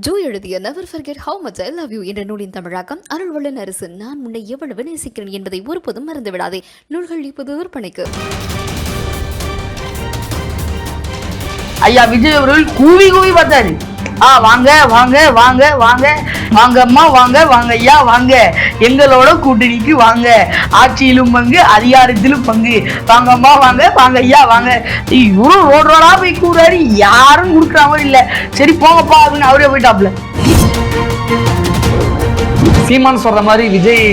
Joe எழுதிய never forget how much I love you என்ற நூலின் தமிழாக்கம் அருள்வள்ளன் அரசு. நான் உன்னை எவ்வளவு நேசிக்கிறேன் என்பதை ஒருபோதும் மறந்து விடாதே. நூல்கள் இப்போது விற்பனைக்கு. ஐயா விஜய் அவர்கள் கூவி கூவி பார்த்தாரு. வாங்க வாங்க வாங்க வாங்க வாங்க அம்மா வாங்க வாங்க ஐயா வாங்க, எங்களோட கூட்டணிக்கு வாங்க, ஆட்சியிலும் பங்கு அதிகாரத்திலும் பங்கு, வாங்க அம்மா வாங்க வாங்க ஐயா வாங்க. இவரும் ரோடு ரோடா போய் கூறாரு, யாரும் கொடுக்குற மாதிரி இல்லை. சரி போங்கப்பா அப்படின்னு அவரே போயிட்டாப்ல. சீமான் சொல்ற மாதிரி விஜய்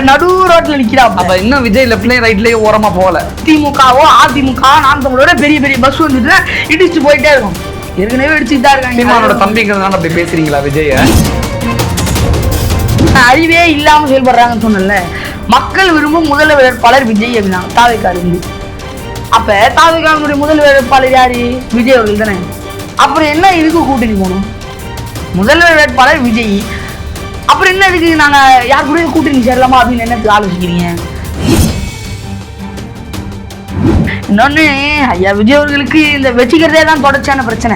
நடு ரோட்ல நிக்கிறான். அப்ப இன்னும் விஜய் லெப்ட்லயும் ரைட்லயும் ஓரமா போகல. திமுகவோ அதிமுக நாம் தமிழோட பெரிய பெரிய பஸ் வந்துட்டு இடிச்சு போயிட்டே இருக்கும். ஏற்கனவே இடிச்சுட்டு தான் இருக்காங்க. சீமானோட தம்பிங்கிறதுனால அப்படி பேசுறீங்களா விஜய? அறிவே இல்லாம செயல்படுறாங்கன்னு சொன்னல. மக்கள் விரும்பும் முதல் வேட்பாளர் விஜய் அப்படின்னா தாவேக்கார் இருந்து. அப்ப தாவேக்காருடைய முதல் வேட்பாளர் யாரு? விஜய் அவர்கள் தானே. அப்புறம் என்ன இதுக்கு கூட்டணி போகணும்? முதல்வர் வேட்பாளர் விஜய், அப்புறம் என்ன இதுக்கு நாங்க யார் கூட கூட்டணி சேரலாமா அப்படின்னு என்ன ஆலோசிக்கிறீங்க? இன்னொன்னு ஐயா விஜய் அவர்களுக்கு இந்த வச்சுக்கிறதே தான் தொடர்ச்சியான பிரச்சனை.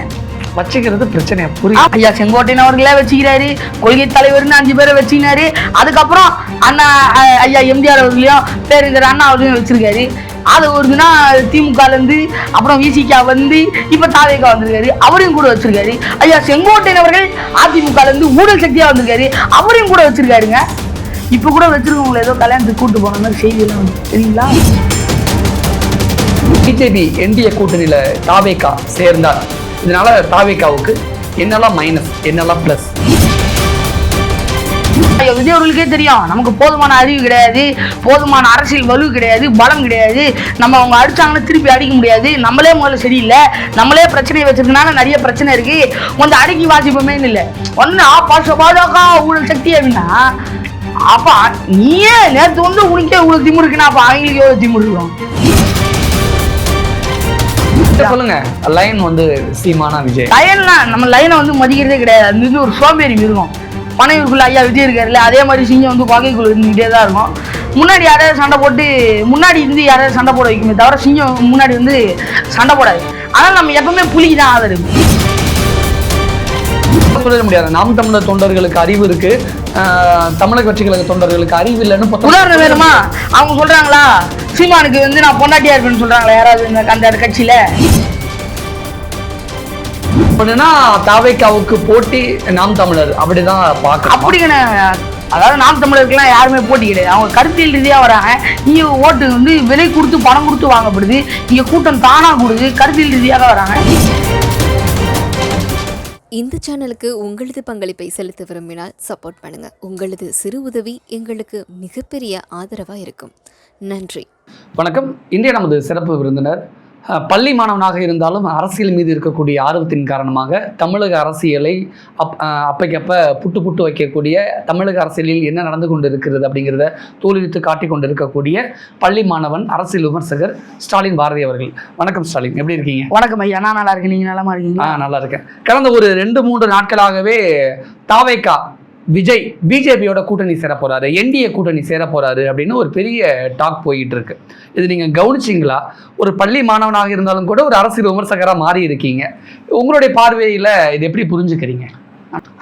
வச்சுக்கிறது பிரச்சனையா? புரியும். ஐயா செங்கோட்டையன் அவர்களே வச்சுக்கிறாரு, கொள்கை தலைவர்னு 5 பேரை வச்சுக்கினாரு. அதுக்கப்புறம் அண்ணா ஐயா எம்ஜிஆர் அவர்களையும் பேருங்கிற அண்ணா அவர்களையும் வச்சிருக்காரு. அது ஒருனா திமுகல இருந்து அப்புறம் விசிகா வந்து இப்ப தாவேகா வந்திருக்காரு, அவரையும் கூட வச்சிருக்காரு. ஐயா செங்கோட்டையன் அவர்கள் அதிமுகல இருந்து ஊழல் சக்தியா வந்திருக்காரு, அவரையும் கூட வச்சிருக்காருங்க. இப்ப கூட வச்சிருக்கவங்களை ஏதோ கல்யாணத்துக்கு கூட்டு போன மாதிரி செய்தியெல்லாம் வந்து தெரியுங்களா? பிஜேபி என்டிஏ கூட்டணியில தாவேகா சேர்ந்தார். இதனால தாவேகாவுக்கு என்னெல்லாம் மைனஸ், என்னெல்லாம் பிளஸ்? விஜய் அவர்களுக்கே தெரியும், நமக்கு போதுமான அறிவு கிடையாது, போதுமான அரசியல் வலு கிடையாது, பலம் கிடையாது. நம்ம அவங்க அடிச்சாங்கன்னா திருப்பி அடிக்க முடியாது. நம்மளே முதல்ல சரியில்லை, நம்மளே பிரச்சனையை வச்சிருக்கனால நிறைய பிரச்சனை இருக்கு. கொஞ்சம் அடக்கி வாசிப்போமே இல்லை. ஒன்னு பாஜக ஊழல் சக்தி அப்படின்னா, அப்ப நீயே நேற்று வந்து உனக்கே இவ்வளவு திமுரு இருக்குன்னா அப்ப அவங்களுக்கு எவ்வளவு திமுரு இருக்கும்? சொல்லுங்க. லைன் வந்து சீமானா விஜய் லைன்லாம் நம்ம லைனை வந்து மதிக்கிறதே கிடையாது. அது வந்து ஒரு சோம்பேறி இருக்கும். பனையூருக்குள்ள ஐயா விஜய் இருக்காருல்ல, அதே மாதிரி சிங்கம் வந்து பகைக்குள்ள இருந்துகிட்டே தான் இருக்கும். முன்னாடி யாராவது சண்டை போட்டு முன்னாடி இருந்து யாராவது சண்டை போட வைக்குமே தவிர சிங்கம் முன்னாடி வந்து சண்டை போடாது. ஆனால் நம்ம எப்பவுமே புலிக்கு தான் ஆதரவு. சொல்ல முடியாது. நாம் தமிழர் தொண்டர்களுக்கு அறிவு இருக்கு, தமிழக கட்சி கழக தொண்டர்களுக்கு அறிவு இல்லைன்னு உதாரணம் வேணுமா? அவங்க சொல்றாங்களா சீமானுக்கு வந்து நான் பொண்டாட்டியா இருப்பேன்னு சொல்றாங்களா யாராவது அந்த கட்சியில? அப்படின்னா தாவேகாவுக்கு போட்டி நாம் தமிழர் அப்படிதான் பார்க்க. அப்படிங்க, அதாவது நாம் தமிழருக்குலாம் யாருமே போட்டி கிடையாது. அவங்க கருத்தியல் ரீதியாக வராங்க. இங்கே ஓட்டு வந்து விலை கொடுத்து பணம் கொடுத்து வாங்கப்படுது. இங்கே கூட்டம் தானா கொடுது, கருத்தியல் ரீதியாக வராங்க. இந்த சேனலுக்கு உங்களது பங்களிப்பை செலுத்த விரும்பினால் சப்போர்ட் பண்ணுங்க. உங்களது சிறு உதவி எங்களுக்கு மிகப்பெரிய ஆதரவாக இருக்கும். நன்றி. வணக்கம். இன்றைய நமது சிறப்பு விருந்தினர் பள்ளி மாணவனாக இருந்தாலும் அரசியல் மீது இருக்கக்கூடிய ஆர்வத்தின் காரணமாக தமிழக அரசியலை அப்பைக்கப்ப புட்டு புட்டு வைக்கக்கூடிய, தமிழக அரசியலில் என்ன நடந்து கொண்டு இருக்கிறது அப்படிங்கிறத தோலுரித்து காட்டி கொண்டு இருக்கக்கூடிய பள்ளி மாணவன், அரசியல் விமர்சகர் ஸ்டாலின் பாரதி அவர்கள். வணக்கம் ஸ்டாலின், எப்படி இருக்கீங்க? வணக்கம் ஐயா, நான் நல்லா இருக்கேன். நீங்க நலமா இருக்கீங்களா? நல்லா இருக்கேன். கடந்த ஒரு 2-3 நாட்களாகவே தாவேகா விஜய் பிஜேபியோட கூட்டணி சேர போறாரு, என்டிஏ கூட்டணி சேர போறாரு அப்படின்னு ஒரு பெரிய டாக் போயிட்டு இருக்கு. இது நீங்க கவனிச்சிங்களா? ஒரு பள்ளி மாணவனாக இருந்தாலும் கூட ஒரு அரசியல் விமர்சகரா மாறி இருக்கீங்க. உங்களுடைய பார்வையில இது எப்படி புரிஞ்சுக்கிறீங்க?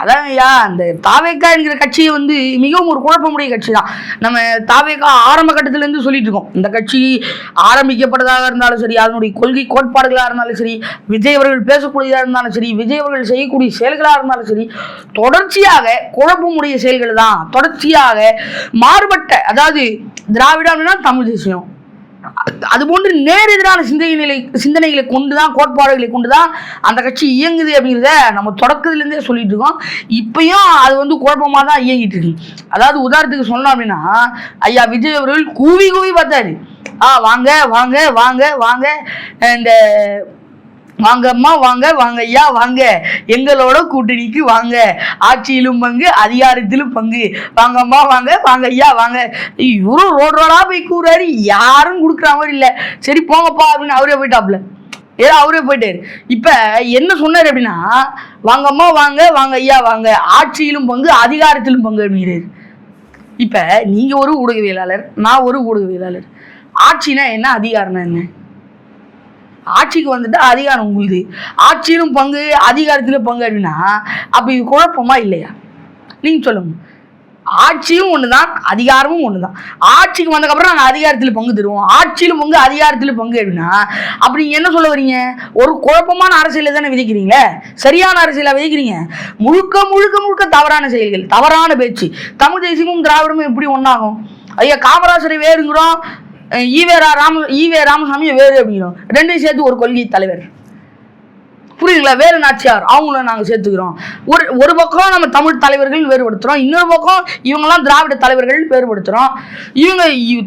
அதான் ஐயா, அந்த தாவேகா என்கிற கட்சியை வந்து மிகவும் ஒரு குழப்பமுடைய கட்சி தான். நம்ம தாவேகா ஆரம்ப கட்டத்திலேருந்து சொல்லிட்டு இருக்கோம். இந்த கட்சி ஆரம்பிக்கப்பட்டதாக இருந்தாலும் சரி, அதனுடைய கொள்கை கோட்பாடுகளாக இருந்தாலும் சரி, விஜய் அவர்கள் பேசக்கூடியதாக இருந்தாலும் சரி, விஜய் அவர்கள் செய்யக்கூடிய செயல்களாக இருந்தாலும் சரி, தொடர்ச்சியாக குழப்பமுடைய செயல்கள் தான். தொடர்ச்சியாக மாறுபட்ட, அதாவது திராவிடம் அப்படின்னா தமிழ் தேசியம், அதுபோன்று நேர் எதிரான சிந்தனைகளை கொண்டுதான், கோட்பாடுகளை கொண்டுதான் அந்த கட்சி இயங்குது அப்படிங்கிறத நம்ம தொடக்கத்திலேருந்தே சொல்லிட்டு இருக்கோம். இப்பயும் அது வந்து குழப்பமாக தான் இயங்கிட்டு இருக்கு. அதாவது உதாரணத்துக்கு சொன்னோம் அப்படின்னா, ஐயா விஜய் அவர்கள் கூவி கூவி பார்த்தாரு. வாங்க வாங்க வாங்க வாங்க, இந்த வாங்க அம்மா வாங்க வாங்க ஐயா வாங்க, எங்களோட கூட்டணிக்கு வாங்க, ஆட்சியிலும் பங்கு அதிகாரத்திலும் பங்கு, வாங்க அம்மா வாங்க வாங்க ஐயா வாங்க. இவரும் ரோடு ரோடா போய் கூறாரு, யாரும் கொடுக்குற மாதிரி இல்லை. சரி போங்கப்பா அப்படின்னு அவரே போயிட்டாப்ல. அவரே போயிட்டாரு. இப்ப என்ன சொன்னார் அப்படின்னா, வாங்க அம்மா வாங்க வாங்க ஐயா வாங்க, ஆட்சியிலும் பங்கு அதிகாரத்திலும் பங்கு அப்படிங்கிறாரு. இப்ப நீங்க ஒரு ஊடகவியலாளர், நான் ஒரு ஊடகவியலாளர். ஆட்சினா என்ன, அதிகாரம்னா என்ன? ஆட்சிக்கு வந்துட்டு அதிகாரம் உங்களுது, ஆட்சியிலும் பங்கு அதிகாரத்திலும் பங்கு அப்படின்னா அப்போ இது குழப்பமா இல்லையா? நீங்கள் சொல்லுங்க. ஆட்சியும் ஒன்று தான், அதிகாரமும் ஒன்று தான். ஆட்சிக்கு வந்ததுக்கப்புறம் நாங்கள் அதிகாரத்தில் பங்கு தருவோம், ஆட்சியிலும் பங்கு அதிகாரத்தில் பங்கு அப்படின்னா அப்படி நீங்கள் என்ன சொல்ல வரீங்க? ஒரு குழப்பமான அரசியலை தானே விதைக்கிறீங்களே, சரியான அரசியலை விதைக்கிறீங்க. முழுக்க முழுக்க முழுக்க தவறான செயல்கள், தவறான பேச்சு. தமிழ் தேசியமும் திராவிடமும் எப்படி ஒன்றாகும்? ஐயா காமராஜரை வேறுங்கிறோம், ஈவே ராமசாமியை வேறு அப்படிங்கிறோம். ரெண்டையும் சேர்த்து ஒரு கொள்கை தலைவர், புரியுதுங்களா? வேறு நாச்சியார் அவங்கள நாங்கள் சேர்த்துக்கிறோம். ஒரு பக்கம் நம்ம தமிழ் தலைவர்கள் வேறுபடுத்துகிறோம், இன்னொரு பக்கம் இவங்கெல்லாம் திராவிட தலைவர்கள் வேறுபடுத்துகிறோம். இவங்க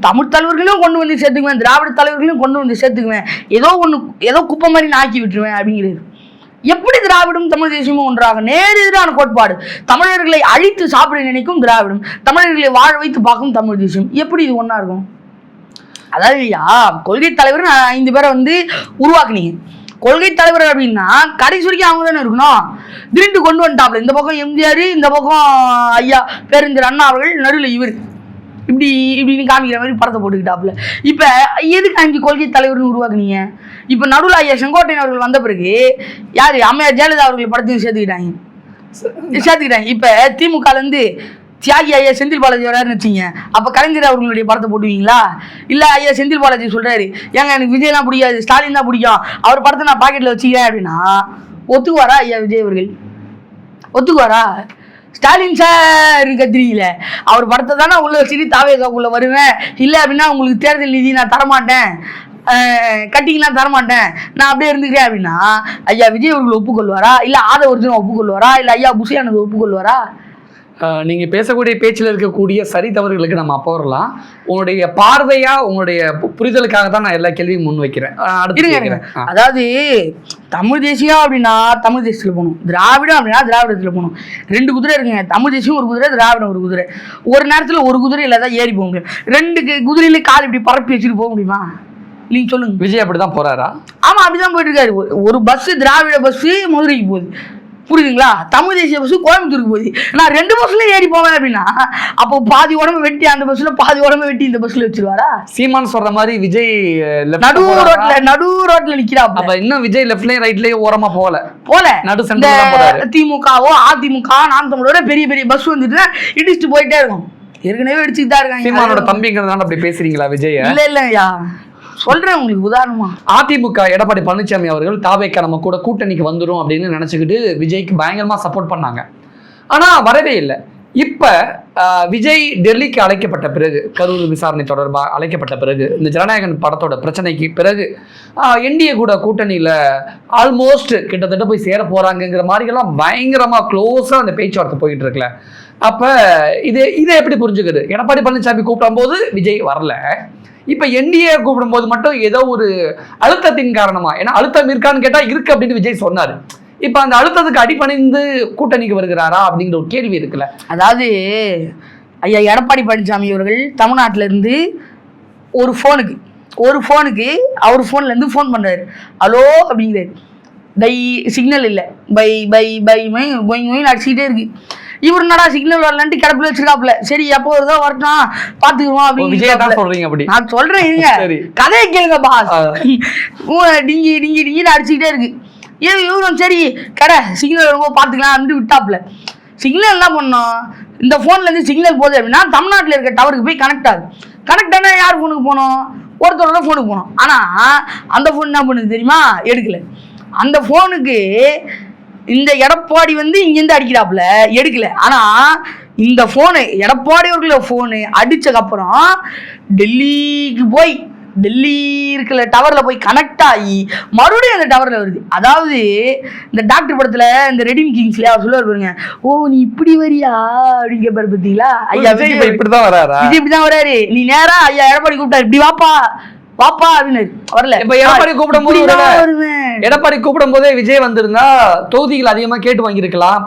தமிழ் தலைவர்களையும் கொண்டு வந்து சேர்த்துக்குவேன், திராவிட தலைவர்களையும் கொண்டு வந்து சேர்த்துக்குவேன், ஏதோ குப்பை மாதிரி நான் ஆக்கி விட்டுருவேன் அப்படிங்கிறது. எப்படி திராவிடம் தமிழ் தேசியமும் ஒன்றாக? நேரெதிரான கோட்பாடு. தமிழர்களை அழித்து சாப்பிட நினைக்கும் திராவிடம், தமிழர்களை வாழ வைத்து பார்க்கும் தமிழ் தேசியம். எப்படி இது ஒன்றா இருக்கும்? அதாவது ஐயா கொள்கை தலைவர் 5 பேரை வந்து உருவாக்குனீங்க. கொள்கை தலைவர் அப்படின்னா கடைசி வரைக்கும் அவங்க தானே இருக்கணும். திடீர்னு கொண்டு வந்துட்டாப்ல, இந்த பக்கம் எம்ஜிஆர், இந்த பக்கம் ஐயா பேரறிஞர் அண்ணா அவர்கள், நடுவில் இவர், இப்படின்னு காமிக்கிற மாதிரி படத்தை போட்டுக்கிட்டாப்புல. இப்போ எதுக்கு 5 கொள்கை தலைவர்னு உருவாக்குனீங்க? இப்போ நடுவில் ஐயா செங்கோட்டையன் அவர்கள் வந்த பிறகு யார்? அம்மையார் ஜெயலலிதா அவர்கள் படத்தையும் சேர்த்துக்கிட்டாங்க. இப்போ திமுகலேருந்து தியாகி ஐயா செந்தில் பாலாஜி வராருன்னு வச்சிங்க, அப்போ கலைஞர் அவர்களுடைய படத்தை போட்டுவீங்களா? இல்லை ஐயா செந்தில் பாலாஜி சொல்கிறாரு, ஏங்க எனக்கு விஜய்லாம் பிடிக்காது, ஸ்டாலின் தான் பிடிக்கும், அவர் படத்தை நான் பாக்கெட்டில் வச்சுக்கிறேன் அப்படின்னா ஒத்துக்குவாரா ஐயா விஜய் அவர்கள்? ஒத்துக்குவாரா? ஸ்டாலின் சார் கத்திரிக்கல, அவர் படத்தை தானே உள்ள வச்சுட்டு தாவேகாக்குள்ளே வருவேன், இல்லை அப்படின்னா உங்களுக்கு தேர்தல் நிதி நான் தரமாட்டேன், கட்டிங்கெலாம் தரமாட்டேன், நான் அப்படியே இருந்துக்கிறேன் அப்படின்னா ஐயா விஜய் அவர்கள் ஒப்புக்கொள்வாரா? இல்லை ஆதவர்ஜுன் ஒப்புக்கொள்வாரா? இல்லை ஐயா புஷியானது ஒப்புக்கொள்வாரா? நீங்கள் பேசக்கூடிய பேச்சில் இருக்கக்கூடிய சரி தவறுகளுக்கு நம்ம அப்போ வரலாம். உங்களுடைய பார்வையாக உங்களுடைய புரிதலுக்காக தான் நான் எல்லா கேள்வியும் முன் வைக்கிறேன். அதாவது தமிழ் தேசியம் அப்படின்னா தமிழ் தேசத்தில் போகணும், திராவிடம் அப்படின்னா திராவிடத்தில் போகணும். 2 குதிரை இருக்குங்க, தமிழ் தேசியம் ஒரு குதிரை, திராவிடம் ஒரு குதிரை. ஒரு நேரத்தில் ஒரு குதிரை இல்லை தான் ஏறி போக முடியும். 2 குதிரையில கால் இப்படி பரப்பி வச்சுட்டு போக முடியுமா? நீங்கள் சொல்லுங்க. விஜய் அப்படி தான் போகிறாரா? ஆமாம், அப்படி தான் போயிட்டு இருக்காரு. ஒரு பஸ்ஸு திராவிட பஸ்ஸு மதுரைக்கு போகுது, புரியுதுங்களா? தமிழ் தேசிய பஸ்ஸு கோயம்புத்தூருக்கு போகுது. நான் 2 பஸ்ஸுலையும் ஏறி போவேன் அப்படின்னா அப்போ பாதி உடம்பு வெட்டி அந்த பஸ்ஸில், பாதி உடம்பு வெட்டி இந்த பஸ்ஸில் வச்சிருவாரா? சீமான் சொல்ற மாதிரி விஜய் நடு ரோட்ல நிற்கிறான். அப்போ இன்னும் விஜய் லெஃப்ட்லேயும் ரைட்லேயும் ஓரமாக போல நடு திமுகவோ அதிமுக நாம் தமிழோட பெரிய பெரிய பஸ் வந்துட்டு இடிச்சுட்டு போயிட்டே இருக்கும். ஏற்கனவே இடிச்சுட்டு தான் இருக்காங்க. சீமானோட தம்பிங்கிறதுனால அப்படி பேசுறீங்களா விஜய்? இல்லையா சொல்றேன் உங்களுக்கு உதாரணமா. அதிமுக எடப்பாடி பழனிசாமி அவர்கள் தாவேக்கா நம்ம கூட கூட்டணிக்கு வந்துடும் அப்படின்னு நினைச்சுக்கிட்டு விஜய்க்கு பயங்கரமா சப்போர்ட் பண்ணாங்க. ஆனா வரவே இல்லை. இப்ப விஜய் டெல்லிக்கு அழைக்கப்பட்ட பிறகு, கரூர் விசாரணை தொடர்பாக அழைக்கப்பட்ட பிறகு, இந்த ஜனநாயகன் படத்தோட பிரச்சனைக்கு பிறகு என்டிஏ கூட கூட்டணியில ஆல்மோஸ்ட் கிட்டத்தட்ட போய் சேர போறாங்கிற மாதிரிலாம் பயங்கரமா க்ளோஸா அந்த பேச்சுவார்த்தை போயிட்டு இருக்குல்ல. அப்ப இதை எப்படி புரிஞ்சுக்குது? எடப்பாடி பழனிசாமி கூப்பிடும் போது விஜய் வரல, இப்ப என்டிஏ கூப்பிடும்போது மட்டும் ஏதோ ஒரு அழுத்தத்தின் காரணமா, ஏன்னா அழுத்தம் இருக்கான்னு கேட்டா இருக்கு அப்படின்னு விஜய் சொன்னாரு. இப்ப அந்த அழுத்தத்துக்கு அடிபணிந்து கூட்டணிக்கு வருகிறாரா அப்படிங்கிற ஒரு கேள்வி இருக்குல்ல. அதாவது ஐயா எடப்பாடி பழனிசாமி அவர்கள் தமிழ்நாட்டில இருந்து ஒரு ஃபோனுக்கு அவர் ஃபோன்ல இருந்து ஃபோன் பண்றாரு, ஹலோ அப்படிங்கிறாரு. சிக்னல் இல்லை, அடிச்சுக்கிட்டே இருக்கு. இவர் என்னடா சிக்னல் வரலன்ட்டு கிடப்பில் வச்சிருக்காப்புல. சரி எப்போ வருதோ வரட்டும் பார்த்துக்குவோம் அப்படின்னு நான் சொல்றேன். கதையை கேளுங்க பாஸ். டிங்கி டிங்கி டிங்கின்னு அடிச்சுக்கிட்டே இருக்கு. இவரும் சரி கடை சிக்னல் வரும்போது பார்த்துக்கலாம் அப்படின்ட்டு விட்டாப்புல. சிக்னல் என்ன பண்ணோம், இந்த ஃபோன்லேருந்து சிக்னல் போகுது அப்படின்னா தமிழ்நாட்டில் இருக்க டவருக்கு போய் கனெக்ட் ஆகுது. கனெக்ட் ஆனால் யார் ஃபோனுக்கு போனோம்? ஒருத்தரோட ஃபோனுக்கு போனோம். ஆனால் அந்த ஃபோன் என்ன பண்ணுது தெரியுமா? எடுக்கலை. அந்த ஃபோனுக்கு இந்த எடப்பாடி வந்து இங்கேருந்து அடிக்கிறாப்புல, எடுக்கல. ஆனால் இந்த ஃபோனு எடப்பாடி அவர்களோட ஃபோனு அடித்ததுக்கப்புறம் டெல்லிக்கு போய் டெல்லி இருக்கிற டவரில் போய் கனெக்ட் ஆகி மறுபடியும் அந்த டவரில் வருது. அதாவது இந்த டாக்டர் படத்தில் இந்த ரெடிம் கிங்ஸ்ல அவர் சொல்லுவார் பாருங்க, ஓ நீ இப்படி வரியா அப்படின்னு கேட்பாரு. பார்த்தீங்களா ஐயா விஜய் இப்படிதான் வராரு, இப்படிதான் வராரு. நீ நேரா ஐயா எடப்பாடி கூப்பிட்டாரு, இப்படி வாப்பா அப்படின்னு வரல. இப்ப எடப்பாடி கூப்பிடும் போதே விஜய் வந்திருந்தா தொகுதிகள் அதிகமா கேட்டு வாங்கியிருக்கலாம்,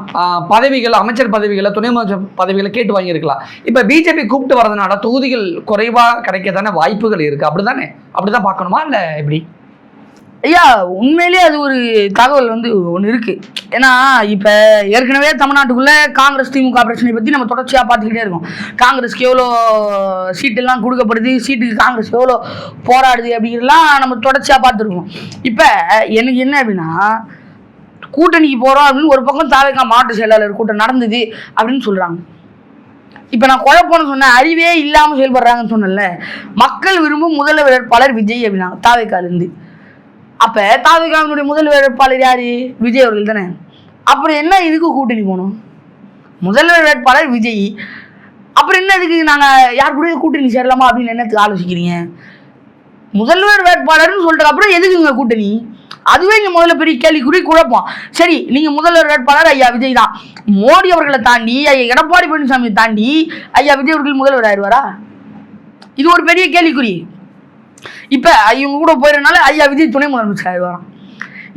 பதவிகள் அமைச்சர் பதவிகளை துணை அமைச்சர் பதவிகளை கேட்டு வாங்கியிருக்கலாம். இப்ப பிஜேபி கூப்பிட்டு வரதுனால தொகுதிகள் குறைவா கிடைக்கத்தானே வாய்ப்புகள் இருக்கு. அப்படிதானே? அப்படிதான் பார்க்கணுமா இல்ல எப்படி? ஐயா உண்மையிலேயே அது ஒரு தகவல் வந்து ஒன்று இருக்குது. ஏன்னா இப்போ ஏற்கனவே தமிழ்நாட்டுக்குள்ளே காங்கிரஸ் திமுக பிரச்சனை பற்றி நம்ம தொடர்ச்சியாக பார்த்துக்கிட்டே இருக்கோம். காங்கிரஸ்க்கு எவ்வளோ சீட்டெல்லாம் கொடுக்கப்படுது, சீட்டுக்கு காங்கிரஸ் எவ்வளோ போராடுது அப்படிங்கிறதுலாம் நம்ம தொடர்ச்சியாக பார்த்துருக்கோம். இப்போ எனக்கு என்ன அப்படின்னா, கூட்டணிக்கு போகிறோம் அப்படின்னு ஒரு பக்கம் தாவேகா மாவட்ட செயலாளர் கூட்டம் நடந்தது அப்படின்னு சொல்கிறாங்க. இப்போ நான் குழப்பம்னு சொன்னேன், அறிவே இல்லாமல் செயல்படுறாங்கன்னு சொன்னேன்ல. மக்கள் விரும்பும் முதல்வர் வேட்பாளர் விஜய் அப்படின்னாங்க தாவேகாலேருந்து. அப்போ தாவேகாவினுடைய முதல் வேட்பாளர் யார்? விஜய் அவர்கள் தானே. அப்புறம் என்ன இதுக்கு கூட்டணி போகணும்? முதல்வர் வேட்பாளர் விஜய், அப்புறம் என்ன இதுக்கு நாங்கள் யார் கூட கூட்டணி சேரலாமா அப்படின்னு என்னத்துக்கு ஆலோசிக்கிறீங்க? முதல்வர் வேட்பாளர்னு சொல்லிட்டு அப்புறம் எதுக்குங்க கூட்டணி? அதுவே இங்கே முதல்ல பெரிய கேள்விக்குறி, குழப்பம். சரி, நீங்கள் முதல்வர் வேட்பாளர் ஐயா விஜய் தான். மோடி அவர்களை தாண்டி, ஐயா எடப்பாடி பழனிசாமியை தாண்டி ஐயா விஜய் அவர்கள் முதல்வர் ஆயிடுவாரா? இது ஒரு பெரிய கேள்விக்குறி. இப்போ இவங்க கூட போயிடறனால ஐயா விஜய் துணை முதலமைச்சர் ஆயிடுவாராம்.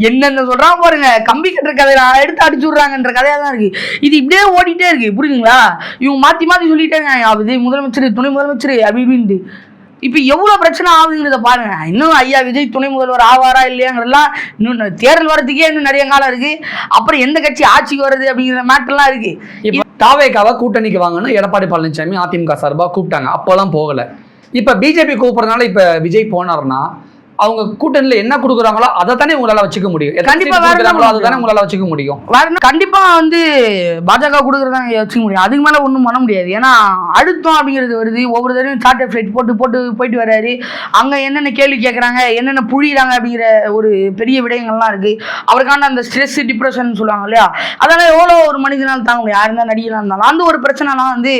என்னென்ன சொல்கிறான் பாருங்க, கம்பி கட்டுற கதையை எடுத்து அடிச்சு விட்றாங்கன்ற கதையாக தான் இருக்குது. இது இப்படியே ஓடிட்டே இருக்குது, புரியுதுங்களா? இவங்க மாற்றி மாற்றி சொல்லிட்டே இருக்காங்க, விஜய் முதலமைச்சர் துணை முதலமைச்சர் அப்படி இப்படின்ட்டு. இப்போ எவ்வளோ பிரச்சனை ஆகுதுங்கிறத பாருங்க. இன்னும் ஐயா விஜய் துணை முதல்வர் ஆவாரா இல்லையாங்கிறதுலாம் இன்னும் தேர்தல் வரதுக்கே இன்னும் நிறைய காலம் இருக்குது. அப்புறம் எந்த கட்சி ஆட்சிக்கு வருது அப்படிங்கிற மேட்டர்லாம் இருக்குது. இப்போ தாவேகாவை கூட்டணிக்கு வாங்கன்னு எடப்பாடி பழனிசாமி அதிமுக சார்பாக கூப்பிட்டாங்க, அப்போலாம் போகலை. இப்போ பிஜேபி கூப்பிட்றதுனால இப்போ விஜய் போனார்னா அவங்க கூட்டணியில் என்ன கொடுக்குறாங்களோ அதை தானே உங்களால் வச்சுக்க முடியும். கண்டிப்பாக அதுதானே உங்களால் வச்சுக்க முடியும். கண்டிப்பாக வந்து பாஜக கொடுக்குறதாங்க வச்சுக்க முடியும். அதுக்கு மேலே ஒன்றும் பண்ண முடியாது. ஏன்னா அழுத்தம் அப்படிங்கிறது வருது. ஒவ்வொரு தடவையும் சார்ட்டர் ஃப்ளைட் போயிட்டு வர்றாரு. அங்கே என்னென்ன கேள்வி கேட்குறாங்க, என்னென்ன புழிகிறாங்க அப்படிங்கிற ஒரு பெரிய விடயங்கள்லாம் இருக்குது. அவருக்கான அந்த ஸ்ட்ரெஸ் டிப்ரெஷன் சொல்லுவாங்க இல்லையா, அதெல்லாம் எவ்வளோ ஒரு மனிதனால் தாங்க முடியும். யார் இருந்தால் நடிகலாக இருந்தாலும் அந்த ஒரு பிரச்சனைலாம் வந்து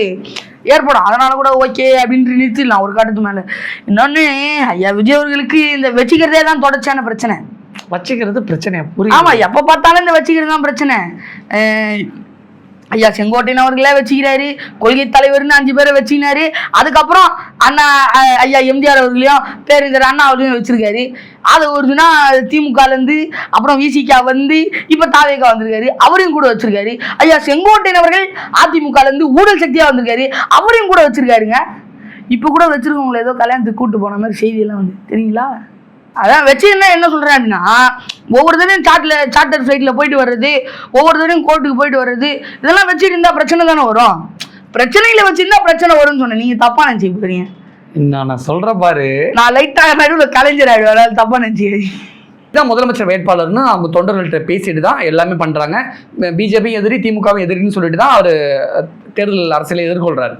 ஏற்படும். அதனால கூட ஓகே அப்படின்ட்டு நிறுத்திடலாம் ஒரு காட்டுக்கு மேலே. இன்னொன்று ஐயா விஜய் அவர்களுக்கு இந்த வச்சுக்கிறதே தான் தொடர்ச்சியான பிரச்சனை. வச்சுக்கிறது பிரச்சனை புரியும். ஆமாம், எப்போ பார்த்தாலும் இந்த வச்சுக்கிறது தான் பிரச்சனை. ஐயா செங்கோட்டையன் அவர்களே வச்சுக்கிறாரு, கொள்கை தலைவர்னு 5 பேரை வச்சுக்கினாரு. அதுக்கப்புறம் அண்ணா ஐயா எம்ஜிஆர் அவர்களையும் பேரறிஞர் அண்ணா அவர்களையும் வச்சிருக்காரு. அது ஒருனா திமுகலேருந்து அப்புறம் விசிகா வந்து இப்போ தாவேகா வந்திருக்காரு, அவரையும் கூட வச்சிருக்காரு. ஐயா செங்கோட்டையன் அவர்கள் அதிமுகலேருந்து ஊழல் சக்தியாக வந்திருக்காரு, அவரையும் கூட வச்சிருக்காருங்க. இப்போ கூட வச்சிருக்கவங்களை ஏதோ கல்யாணத்துக்கு கூப்பிட்டு போன மாதிரி செய்தியெல்லாம் வந்து தெரியுங்களா? அதான் வச்சுருந்தா என்ன சொல்கிறேன் அப்படின்னா, ஒவ்வொரு தடையும் சார்ட்டர் ஃப்ளைட்டில் போயிட்டு வர்றது, ஒவ்வொரு தடையும் கோர்ட்டுக்கு போயிட்டு வர்றது, இதெல்லாம் வச்சுட்டு இருந்தால் பிரச்சனை தானே வரும். பிரச்சனையில் வச்சுருந்தா பிரச்சனை வரும்னு சொன்னேன். நீங்கள் தப்பாக நினச்சி போகிறீங்க. நான் சொல்கிறேன் பாரு, நான் லைட்டாக நடுவில் கலைஞர் ஆகிடுவேன், அதாவது தப்பாக நினச்சி. இதான் முதலமைச்சர் வேட்பாளர்னு அவங்க தொண்டர்கள்ட்ட பேசிட்டு தான் எல்லாமே பண்ணுறாங்க. பிஜேபி எதிரி, திமுகவும் எதிரின்னு சொல்லிட்டு தான் அவர் தேர்தல் அரசியலை எதிர்கொள்கிறாரு.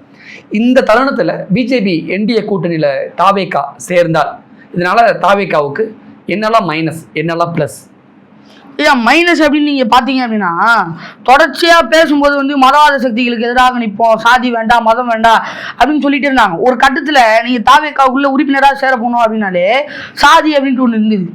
இந்த தருணத்தில் பிஜேபி என்டிஏ கூட்டணியில் தாவேகா சேர்ந்தால் இதனால தாவேகாவுக்கு என்னெல்லாம் மைனஸ், என்னெல்லாம் ப்ளஸ்? ஏன் மைனஸ் அப்படின்னு நீங்கள் பார்த்தீங்க அப்படின்னா, தொடர்ச்சியாக பேசும்போது வந்து மதவாத சக்திகளுக்கு எதிராக நிற்போம், சாதி வேண்டாம், மதம் வேண்டாம் அப்படின்னு சொல்லிட்டு இருந்தாங்க. ஒரு கட்டத்தில் நீங்கள் தாவேகாவுக்குள்ள உறுப்பினராக சேர போகணும் அப்படின்னாலே சாதி அப்படின்ட்டு ஒன்று இருந்தது.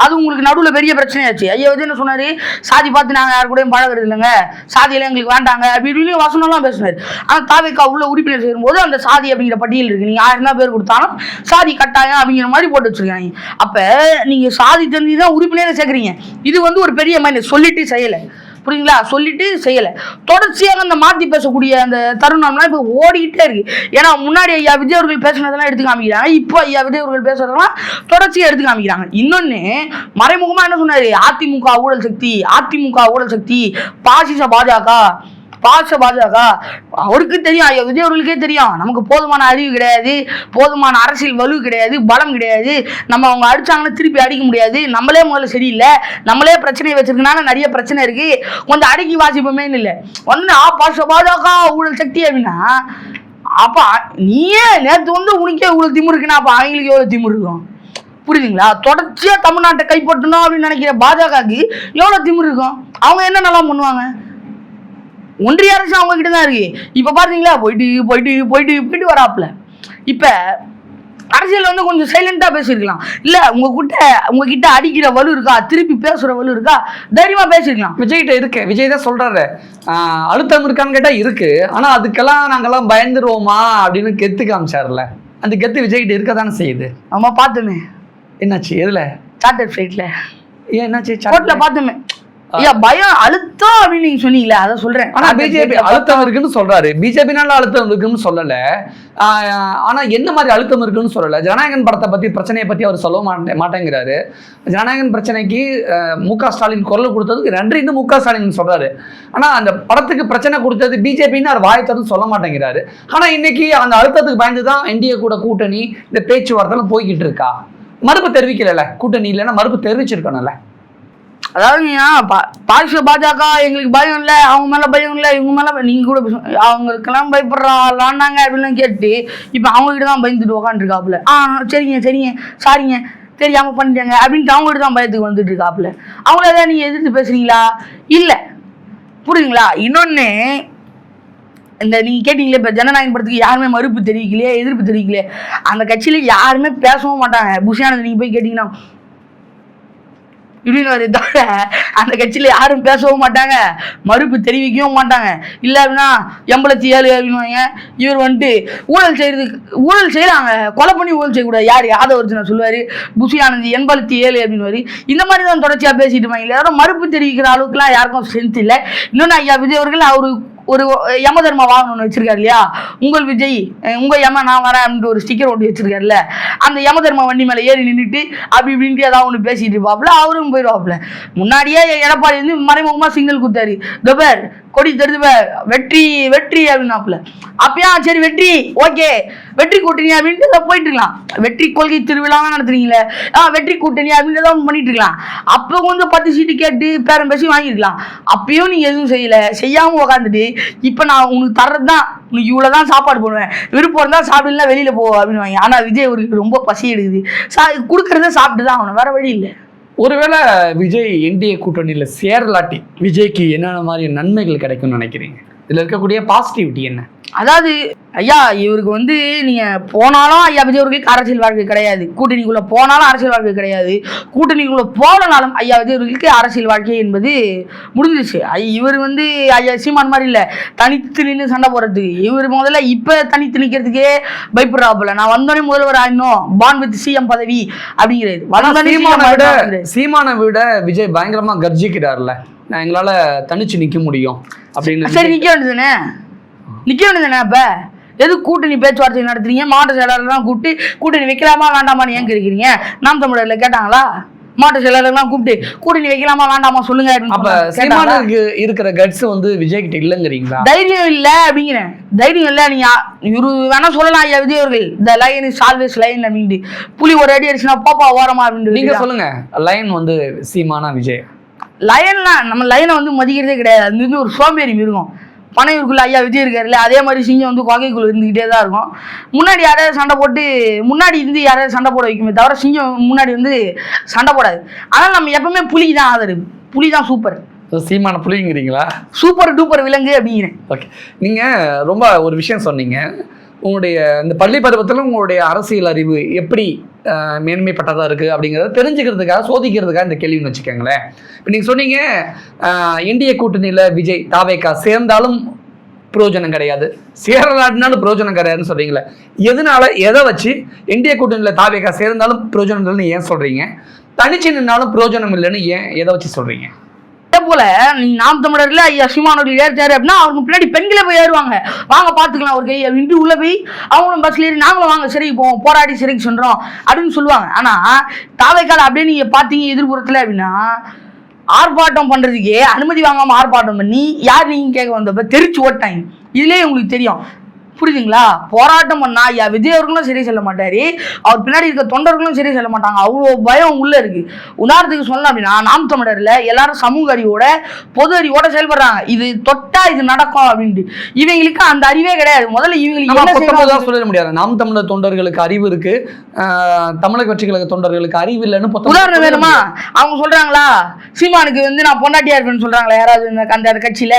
அது உங்களுக்கு நடுவில் பெரிய பிரச்சனையாச்சு. ஐயா வந்து என்ன சொன்னார், சாதி பார்த்து நாங்கள் யாரு கூடயும் பழகிறது இல்லைங்க, சாதியெல்லாம் எங்களுக்கு வேண்டாங்க அப்படின்னு வசனம்லாம் பேசினார். ஆனால் தாவேகா உள்ள உறுப்பினர் சேரும்போது அந்த சாதி அப்படிங்கிற பட்டியல் இருக்குது. நீங்கள் 1000 பேர் கொடுத்தாலும் சாதி கட்டாயம் அப்படிங்கிற மாதிரி போட்டு வச்சுருக்காங்க. அப்போ நீங்கள் சாதி தெரிஞ்சு தான் உறுப்பினரை சேர்க்குறீங்க. இது வந்து ஒரு பெரிய மைனஸ். சொல்லிட்டு செய்யலை, புரியுங்களா? சொல்லிட்டு செய்யலை. தொடர்ச்சியாக அந்த மாற்றி பேசக்கூடிய அந்த தருணம்லாம் இப்போ ஓடிக்கிட்டே இருக்குது. ஏன்னா முன்னாடி ஐயா விஜய் அவர்கள் பேசுனதெல்லாம் எடுத்து காமிக்கிறாங்க, இப்போ ஐயா விஜய் அவர்கள் பேசுறதெல்லாம் தொடர்ச்சியாக எடுத்து காமிக்கிறாங்க. இன்னொன்று மறைமுகமாக என்ன சொன்னார், அதிமுக ஊழல் சக்தி, அதிமுக ஊழல் சக்தி, பாசிச பாஜக. அவருக்கு தெரியும், ஐயா விஜய் அவர்களுக்கே தெரியும், நமக்கு போதுமான அறிவு கிடையாது, போதுமான அரசியல் வலு கிடையாது, பலம் கிடையாது, நம்ம அவங்க அடிச்சாங்கன்னா திருப்பி அடிக்க முடியாது, நம்மளே முதல்ல சரியில்லை, நம்மளே பிரச்சனையை வச்சிருக்கனால நிறைய பிரச்சனை இருக்கு, கொஞ்சம் அடக்கி வாசிப்போமே இல்லை வந்து பாஜக ஊழல் சக்தி அப்படின்னா, அப்போ நீயே நேற்று வந்து உனக்கே இவ்வளோ திமுரு இருக்குன்னா அப்போ அவங்களுக்கு எவ்வளோ திமுரு இருக்கும், புரியுதுங்களா? தொடர்ச்சியாக தமிழ்நாட்டை கைப்பற்றணும் அப்படின்னு நினைக்கிற பாஜகவுக்கு எவ்வளோ திமுரு இருக்கும்? அவங்க என்ன நல்லா பண்ணுவாங்க? ஒன்றிய அரசு அவங்க கிட்ட தான் இருக்கு. இப்போ பார்த்தீங்களா, போயிட்டு வராப்புல. இப்போ அரசியல் வந்து கொஞ்சம் சைலண்டாக பேசியிருக்கலாம். இல்லை உங்ககிட்ட அடிக்கிற வலு இருக்கா, திருப்பி பேசுகிற வலு இருக்கா, தைரியமாக பேசியிருக்கலாம். விஜய்கிட்ட இருக்கு. விஜய் தான் சொல்கிறாரு, அழுத்தம் இருக்கான்னு கேட்டால் இருக்குது, ஆனால் அதுக்கெல்லாம் நாங்கள்லாம் பயந்துருவோமா அப்படின்னு கெத்து காமிச்சார்ல. அந்த கெத்து விஜய்கிட்ட இருக்க தானே செய்யுது. ஆமாம், பார்த்துமே. என்னாச்சு? எதில்? சார்ட்டர் ஃப்ளைட்டில். ஏன் என்னாச்சு? கோர்ட்டில் பார்த்துமே. ஐயா பயம் அழுத்தம் அப்படின்னு நீங்க சொன்னீங்களே, அதை சொல்றேன். ஆனா பிஜேபி அழுத்தம் இருக்குன்னு சொல்றாரு, பிஜேபினால அழுத்தம் இருக்குன்னு சொல்லல. ஆனா என்ன மாதிரி அழுத்தம் இருக்குன்னு சொல்லல. ஜனநாயகன் படத்தை பத்தி பிரச்சனையை பத்தி அவர் சொல்ல மாட்டேங்கிறாரு. ஜனநாயகன் பிரச்சனைக்கு மு.க. ஸ்டாலின் குரல் கொடுத்ததுக்கு நன்றின்னு மு.க. ஸ்டாலின் சொல்றாரு. ஆனா அந்த படத்துக்கு பிரச்சனை கொடுத்தது பிஜேபின்னு அவர் வாயத்ததும் சொல்ல மாட்டேங்கிறாரு. ஆனா இன்னைக்கு அந்த அழுத்தத்துக்கு பயந்துதான் என்டிஏ கூட கூட்டணி இந்த பேச்சுவார்த்தை போய்கிட்டு இருக்கா. மறுப்பு தெரிவிக்கல, கூட்டணி இல்லைன்னா மறுப்பு தெரிவிச்சிருக்கணும்ல. அதாவது பாஜக எங்களுக்கு பயம் இல்லை, அவங்க மேல பயம் இல்லை, இவங்க மேல நீங்க கூட அவங்களுக்கெல்லாம் பயப்படுறாங்க அப்படின்னு கேட்டு இப்ப அவங்க கிட்ட தான் பயந்துட்டு உக்காந்துருக்காப்புல. சரிங்க சாரிங்க தெரியாம பண்ணிட்டாங்க அப்படின்ட்டு அவங்க கிட்ட தான் பயத்துக்கு வந்துட்டு இருக்காப்புல. அவங்கள ஏதாவது நீங்க எதிர்த்து பேசுறீங்களா? இல்லை, புரியுதுங்களா? இன்னொன்னு, இந்த நீங்க கேட்டீங்களே இப்ப ஜனநாயகம் படத்துக்கு யாருமே மறுப்பு தெரிவிக்கலையே, எதிர்ப்பு தெரிவிக்கலையே, அந்த கட்சியில யாருமே பேசவும் மாட்டாங்க. புஷியானது நீங்க போய் கேட்டீங்கன்னா இப்படின்னு தவிர அந்த கட்சியில யாரும் பேசவும் மாட்டாங்க, மறுப்பு தெரிவிக்கவும் மாட்டாங்க. இல்லை அப்படின்னா 87 அப்படின்னு இவர் வந்துட்டு ஊழல் செய்யறாங்க, கொலை பண்ணி ஊழல் செய்யக்கூடாது. யார் யாதவர்ஜுனா சொல்லுவாரு, புஷி ஆனந்த் 87 அப்படின்னு. இந்த மாதிரி தான் தொடர்ச்சியா பேசிட்டு இருப்பாங்க. யாரும் மறுப்பு தெரிவிக்கிற அளவுக்குலாம் யாருக்கும் ஸ்ட்ரென்த் இல்லை. இன்னொன்னு ஐயா விஜய் அவர்கள் அவரு ஒரு யம தர்ம வாகனம் ஒன்று வச்சிருக்காரு இல்லையா, உங்கள் விஜய் உங்க யம நான் வரேன் அப்படின்ட்டு ஒரு ஸ்டிக்கர் ஒட்டி வச்சிருக்காருல்ல, அந்த யம தர்ம வண்டி மேலே ஏறி நின்றுட்டு அப்படி இப்படின்ட்டு ஏதாவது ஒன்று பேசிட்டு இருப்பாப்புல, அவரும் போயிடுவாப்புல. முன்னாடியே எடப்பாடி வந்து மறைமுகமா சிக்னல் கொடுத்தாரு, தபர் கொடி தருதுவ வெற்றி வெற்றி அப்படின்னாப்புல. அப்பயா சரி வெற்றி ஓகே வெற்றி கூட்டணி அப்படின்ட்டு போயிட்டு இருக்கலாம். வெற்றி கொள்கை திருவிழாவும் நடத்துறீங்களே, வெற்றி கூட்டணி அப்படின்றத பண்ணிட்டு இருக்கலாம். அப்போ கொஞ்சம் 10 சீட்டு கேட்டு பேரம் பேசி வாங்கிருக்கலாம். அப்பயும் நீங்க எதுவும் செய்யல, செய்யாம உக்காந்துட்டு இப்ப நான் உனக்கு தர்றதுதான், உனக்கு இவ்வளவுதான் சாப்பாடு போடுவேன், விருப்பம் இருந்தா சாப்பிடலாம் வெளியில போ அப்படின்னு வாங்க. ஆனா விஜய் அவருக்கு ரொம்ப பசி எடுக்குது, கொடுக்கறத சாப்பிட்டுதான் அவனை, வேற வழி இல்லை. ஒருவேளை விஜய் என்டிஏ கூட்டணியில் சேரலாட்டி விஜய்க்கு என்னென்ன மாதிரி நன்மைகள் கிடைக்கும்னு நினைக்கிறீங்க? இதில் இருக்கக்கூடிய பாசிட்டிவிட்டி என்ன? அதாவது ஐயா இவருக்கு வந்து நீங்க போனாலும் ஐயா விஜய் அவர்களுக்கு அரசியல் வாழ்க்கை கிடையாது, கூட்டணிக்குள்ள போனாலும் அரசியல் வாழ்க்கை கிடையாது, கூட்டணிக்குள்ள போனாலும் ஐயா விஜய் அவர்களுக்கு அரசியல் வாழ்க்கை என்பது முடிஞ்சிச்சு. இவர் வந்து ஐயா சீமான் மாதிரி இல்லை தனித்து நின்று சண்டை போடுறதுக்கு. இவர் முதல்ல இப்ப தனித்து நிற்கிறதுக்கே பயப்படுறாப்புல. நான் வந்தோடனே முதல்வர் ஆயிடணும், பான் வித் சிஎம் பதவி அப்படிங்கிறது. சீமானை விட விஜய் பயங்கரமா கர்ஜிக்கிறார்ல, நான் எங்களால தனிச்சு நிக்க முடியும் அப்படின்னு. சரி நிக்க வேண்டியதுதானே அப்ப எது கூட்டணி பேச்சுவார்த்தை நடத்துறீங்க? மாவட்ட செயலாளர்லாம் கூப்பிட்டு கூட்டணி வைக்கலாமா வேண்டாமான்னு ஏன் கேட்குறீங்க? நாம் தமிழர்ல கேட்டாங்களா? மாவட்ட செயலாளர்லாம் கூப்பிட்டு கூட்டணி வைக்கலாமா வேண்டாமா சொல்லுங்க. அப்ப சீமானுக்கு இருக்கிற கட்ஸ் வந்து விஜய் கிட்ட இல்லங்கிறீங்களா? தைரியம் இல்ல அப்படிங்கிறேன். தைரியம் இல்ல. நீங்க இவரு வேணா சொல்லலாம் ஐயா விஜய் அவர்கள் the line is always line அப்படின்ட்டு, புலி ஒரு அடி அடிச்சுனா பாப்பா ஓரமா அப்படின்னு நீங்க சொல்லுங்க. லைன் வந்து சீமானா விஜய்? லயன்லாம் நம்ம லைனை வந்து மதிக்கிறதே கிடையாது. அது வந்து ஒரு சோம்பேறி மிருகம். பனையூருக்குள்ள ஐயா விஜய் இருக்காருல்ல, அதே மாதிரி சிங்கம் வந்து கொகைக்குள்ள இருந்துக்கிட்டே தான் இருக்கும். முன்னாடி யாராவது சண்டை போட்டு முன்னாடி இருந்து யாராவது சண்டை போட வைக்குமே தவிர சிங்கம் முன்னாடி வந்து சண்டை போடாது. ஆனால் நம்ம எப்பவுமே புலிக்கு தான் ஆதரவு, புலி தான் சூப்பர். சீமான புலிங்கிறீங்களா? சூப்பர் டூப்பர் விலங்கு அப்படிங்கிறேன். ஓகே, நீங்க ரொம்ப ஒரு விஷயம் சொன்னீங்க, உங்களுடைய இந்த பள்ளி பருவத்தில் உங்களுடைய அரசியல் அறிவு எப்படி மேன்மைப்பட்டதாக இருக்குது அப்படிங்கிறத தெரிஞ்சுக்கிறதுக்காக சோதிக்கிறதுக்காக இந்த கேள்வின்னு வச்சுக்கோங்களேன். இப்போ நீங்கள் சொன்னீங்க என்டிஏ கூட்டணியில் விஜய் தாவேகா சேர்ந்தாலும் பிரயோஜனம் கிடையாது, சேரலாட்டினாலும் பிரயோஜனம் கிடையாதுன்னு சொல்கிறீங்களே, எதனால எதை வச்சு என்டிஏ கூட்டணியில் தாவேகா சேர்ந்தாலும் பிரயோஜனம் இல்லைன்னு ஏன் சொல்கிறீங்க, தனிச்சு நின்னாலும் பிரயோஜனம் இல்லைன்னு ஏன் எதை வச்சு சொல்கிறீங்க? அதே போல நீங்க நாம் தமிழர்ல ஐயா சீமானவர்கள் ஏற்றாரு அப்படின்னா அவருக்கு பின்னாடி பெண்களே போய் ஏறுவாங்க, வாங்க பாத்துக்கலாம் ஒரு கை அப்படின்ட்டு உள்ள போய் அவங்களும் பஸ்ல ஏறி நாங்களும் வாங்க சிறைக்கு போவோம், போராடி சிறைக்கு சென்றோம் அப்படின்னு சொல்லுவாங்க. ஆனா தாவைக்கால அப்படியே நீங்க பாத்தீங்க எதிர்ப்புறத்துல அப்படின்னா ஆர்ப்பாட்டம் பண்றதுக்கே அனுமதி வாங்காம ஆர்ப்பாட்டம் பண்ணி யார் நீங்க கேட்க வந்தப்ப தெரிச்சு ஓட்டாங்க. இதுலயே உங்களுக்கு தெரியும், புரியுதுங்களா? போராட்டம் பண்ணா ஐயா விஜய் அவர்களும் சரி செல்ல மாட்டாரு, அவர் பின்னாடி இருக்க தொண்டர்களும் சரி செல்ல மாட்டாங்க. அவ்வளோ பயம் உள்ள இருக்கு. உதாரணத்துக்கு சொல்லலாம் அப்படின்னா நாம் தமிழர்ல எல்லாரும் சமூக அறிவோட பொது அறிவோட செயல்படுறாங்க, இது தொட்டா இது நடக்கும் அப்படின்ட்டு. இவங்களுக்கு அந்த அறிவே கிடையாது. முதல்ல இவங்களுக்கு சொல்ல முடியாது. நாம் தமிழர் தொண்டர்களுக்கு அறிவு இருக்கு, தமிழக கட்சி கழக தொண்டர்களுக்கு அறிவு இல்லைன்னு உதாரணம் வேணுமா? அவங்க சொல்றாங்களா சீமானுக்கு வந்து நான் பொண்டாட்டியா இருப்பேன்னு சொல்றாங்களா யாராவது அந்த கட்சியில?